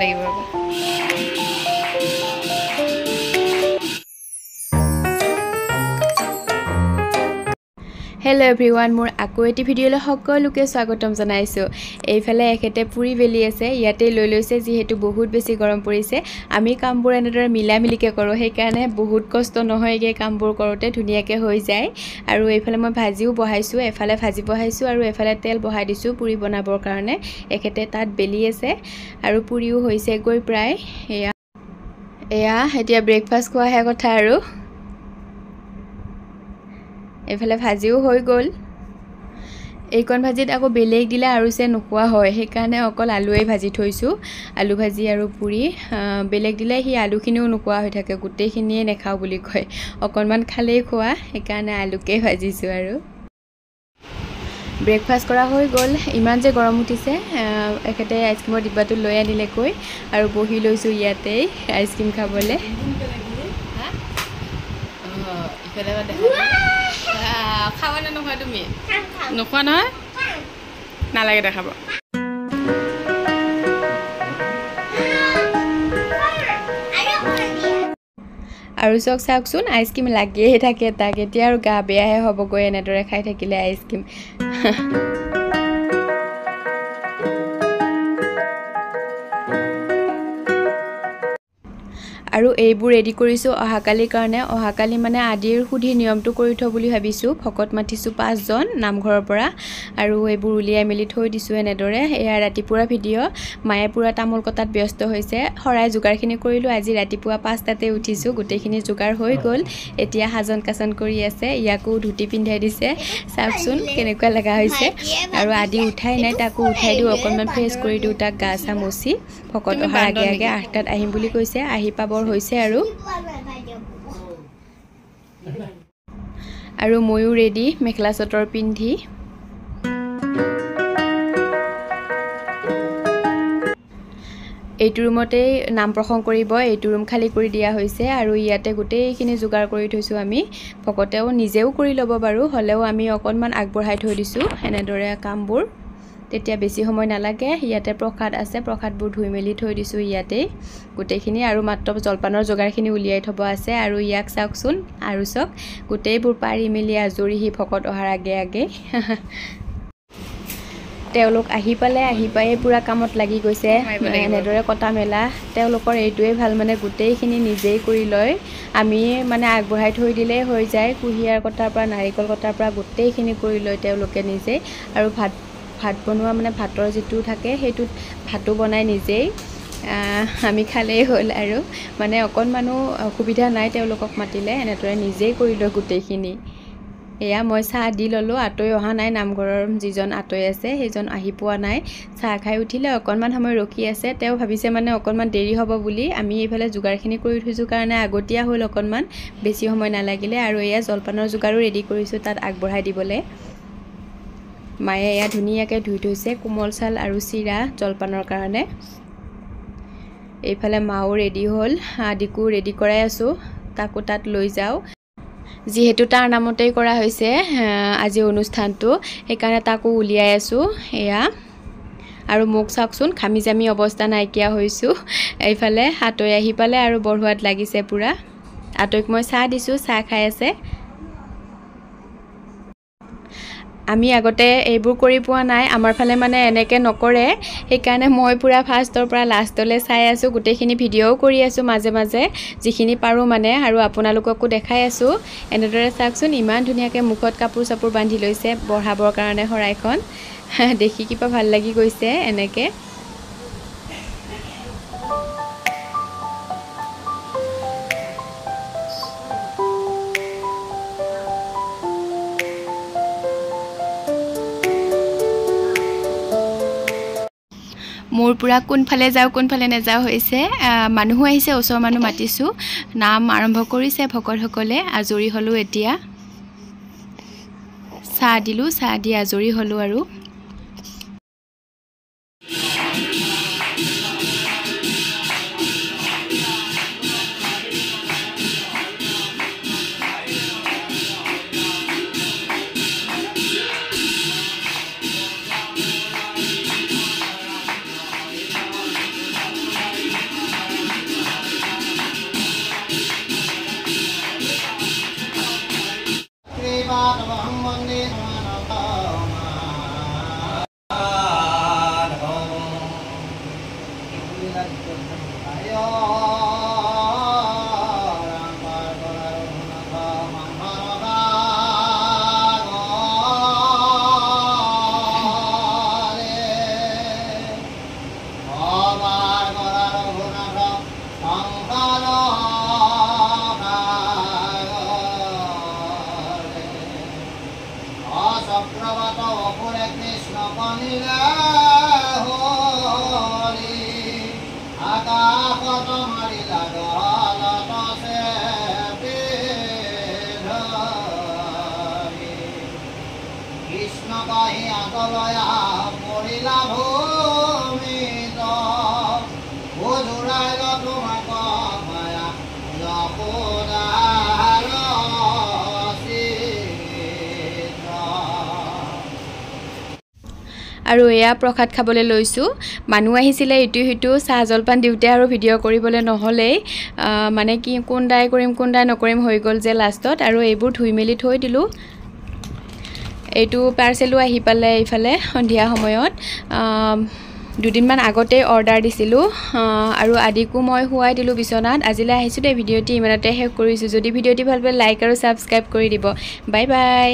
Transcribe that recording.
লাগিব Hello everyone, মোৰ আকৌ এটি ভিডিঅ'লৈ সকলোকে স্বাগতম জনাইছো। এইফালে এখেতে পুৰি বেলি আছে, ইয়াতে লৈ লৈছে যিহেতু বহুত বেছি গৰম পৰিছে। আমি কামবোৰ এনেদৰে মিলামিলিকে কৰোঁ, সেইকাৰণে বহুত কষ্ট নহয়গে কামবোৰ কৰোঁতে ধুনীয়াকে হৈ যায়। আৰু এইফালে মই ভাজিও বহাইছো, এফালে ভাজি বহাইছো আৰু এফালে তেল বহাই দিছো পুৰি বনাবৰ কাৰণে। এখেতে তাত বেলি আছে আৰু পুৰিও হৈছে গৈ প্ৰায়। এয়া এতিয়া ব্ৰেকফাষ্ট খোৱাহে কথা আৰু এফালে ভাজিও হৈ গ'ল এইকণ ভাজিত আকৌ বেলেগ দিলে আৰু সে নোখোৱা হয় সেইকাৰণে অকল আলুৱে ভাজি থৈছো আলু ভাজি আৰু পুৰি বেলেগ দিলে হি আলুখিনিও নোখোৱা হৈ থাকে গোটেইখিনিয়ে নেখাও বুলি কয় অকনমান খালেই খোৱা সেইকাৰণে আলুকে ভাজিছো আৰু ব্ৰেকফাষ্ট কৰা হৈ গ'ল ইমান যে গৰম উঠিছে একেতে আইসক্ৰীমৰ ডিব্বাটো লৈ আনিলে কৈ আৰু বহি লৈছো ইয়াতে আইসক্ৰীম খাবলে ইফালে খাওয়া না নহয় তুমি নোখোৱা নহয় নালাগে দেখাব আৰু চাওকচোন আইসক্ৰীম লাগিয়ে থাকে তাক এতিয়া আৰু গা বেয়াহে হ'বগৈ এনেদৰে খাই থাকিলে আইসক্ৰীম আৰু এইবোৰ ৰেডি কৰিছো অহাকালিৰ কাৰণে অহাকালি মানে আদিৰ সুধি নিয়মটো কৰি থ বুলি ভাবিছো ভকত মাতিছো 5 জন নামঘৰৰ পৰা আৰু এইবোৰ উলিয়াই মেলি থৈ দিছো এনেদৰে এয়া ৰাতিপুৱা ভিডিঅ' মায়ে পুৰা তামোল কটাত ব্যস্ত হৈছে হৰাই যোগাৰখিনি কৰিলো আজি ৰাতিপুৱা 5টাতে উঠিছো গোটেইখিনি যোগাৰ হৈ গ'ল এতিয়া হাজন কাচন কৰি আছে ইয়াকো ধুতি পিন্ধাই দিছে চাওকচোন কেনেকুৱা লাগা হৈছে আৰু আদি উঠাই নাই তাকো উঠাই দিও অকনমান ফ্ৰেছ কৰি দিও তাক গা চা মচি ভকত অহাৰ আগে আগে 8টাত আহিম বুলি কৈছে আহি পাবৰ হৈছে আৰু ময়ো ৰেডি মেখলা চাদৰ পিন্ধি এইটো ৰুমতে নাম প্ৰসংগ কৰিব এইটো ৰুম খালি কৰি দিয়া হৈছে আৰু ইয়াতে গোটেইখিনি যোগাৰ কৰি থৈছো আমি ভকতেও নিজেও কৰি ল'ব বাৰু হলেও আমি অকনমান আগবঢ়াই থৈ দিছো এনেদৰে কামবোৰ তেতিয়া বেছি সময় নালাগে ইয়াতে প্ৰসাদ আছে প্ৰসাদবোৰ ধুই মেলি থৈ দিছো ইয়াতে গোটেইখিনি আৰু মাত্ৰ জলপানৰ যোগাৰখিনি উলিয়াই থব আছে আৰু ইয়াক চাওকচোন আৰু চক গোটেইবোৰ পাৰি মেলি আজৰি হি ভকত অহাৰ আগে আগে তেওঁলোক আহি পায়ে পুৰা কামত লাগি গৈছে এনেদৰে কটা মেলা তেওঁলোকৰ এইটোৱে ভাল মানে গোটেইখিনি নিজেই কৰি লয় আমি মানে আগবঢ়াই থৈ দিলে হৈ যায় কুহিয়াৰ কটাৰ পৰা নাৰিকল কটাৰ পৰা গোটেইখিনি কৰি লয় তেওঁলোকে নিজে আৰু ভাত বনোৱা মানে ভাতৰ যেটো থাকে হেতুত ভাতো বনাই নিজেই আমি খালেই হল আৰু মানে অকনমানো অসুবিধা নাই তেওঁলোকক মাতিলে এনেদৰে নিজেই কৰি লয় গোটেইখিনি এয়া মই চাহ দি ললো আতৈ অহা নাই নামঘৰৰ যিজন আতৈ আছে সেইজন আহি পোৱা নাই চাহ খাই উঠিলে অকনমান সময় ৰখি আছে তেওঁ ভাবিছে মানে অকনমান দেৰি হ'ব বুলি আমি এইফালে যোগাৰখিনি কৰি থৈছো কাৰণে আগতীয়া হ'ল অকনমান বেছি সময় নালাগিলে আৰু এয়া জলপানৰ যোগাৰো ৰেডি কৰিছো তাত আগবঢ়াই দিবলে মায়ে এয়া ধুনীয়াকৈ ধুই থৈছে কোমল চাল আৰু চিৰা জলপানৰ কাৰণে এইফালে মাও ৰেডি হ'ল আদিকো ৰেডি কৰাই আছো তাকো তাত লৈ যাও যিহেতু তাৰ নামতেই কৰা হৈছে আজি অনুষ্ঠানটো সেইকাৰণে তাকো উলিয়াই আছো এয়া আৰু মোক চাওকচোন খামি জামি অৱস্থা নাইকিয়া হৈছো এইফালে হাতৈ আহি পালে আৰু বঢ়ুৱাত লাগিছে পুৰা আতৈক মই চাহ দিছো চাহ খাই আছে আমি আগতে এইবোৰ কৰি পোৱা নাই আমাৰ ফালে মানে এনেকে নকৰে সেইকাৰণে মই পুৰা ফাৰ্ষ্টৰ পৰা লাষ্টলৈ চাই আছো গোটেইখিনি ভিডিঅ'ও কৰি আছো মাজে মাজে যিখিনি পাৰো মানে আৰু আপোনালোককো দেখাই আছো এনেদৰে চাওকচোন ইমান ধুনীয়াকৈ মুখত কাপোৰ চাপোৰ বান্ধি লৈছে বঢ়াবৰ কাৰণে হৰাইখন দেখি কিবা ভাল লাগি গৈছে এনেকে মোৰ পুৰা কোনফালে যাও কোনফালে নেযাও হৈছে মানুহ আহিছে ওচৰ মানুহ মাতিছো নাম আৰম্ভ কৰিছে ভকতসকলে আজৰি হলো এতিয়া চাহ দিলো চাহ দি আজৰি হলো আৰু চক্রবত অপরে কৃষ্ণ কনিলা হরি আকাশত মারিলা গলত সে কৃষ্ণ কহি আতলয়া মরিলা ভূমিত বুঝুরাইল তোমাক মায়া যশোদাৰ চিত্ৰ। আৰু এয়া প্ৰসাদ খাবলৈ লৈছোঁ। মানুহ আহিছিলে ইটো সিটো চাহ জলপান দিওঁতে আৰু ভিডিঅ' কৰিবলৈ নহ'লেই মানে কি কোনদাই কৰিম কোনদাই নকৰিম হৈ গ'ল যে লাষ্টত, আৰু এইবোৰ ধুই মেলি থৈ দিলোঁ। এইটো পাৰ্চেলো আহি পালে এইফালে সন্ধিয়া সময়ত। দুদিনমান আগতে অৰ্ডাৰ দিছিলোঁ আৰু আদিকো মই শুৱাই দিলোঁ বিচনাত। আজিলৈ আহিছোঁ দেই, ভিডিঅ'টি ইমানতে শেষ কৰিছোঁ। যদি ভিডিঅ'টি ভাল পালে লাইক আৰু ছাবস্ক্ৰাইব কৰি দিব। Bye bye.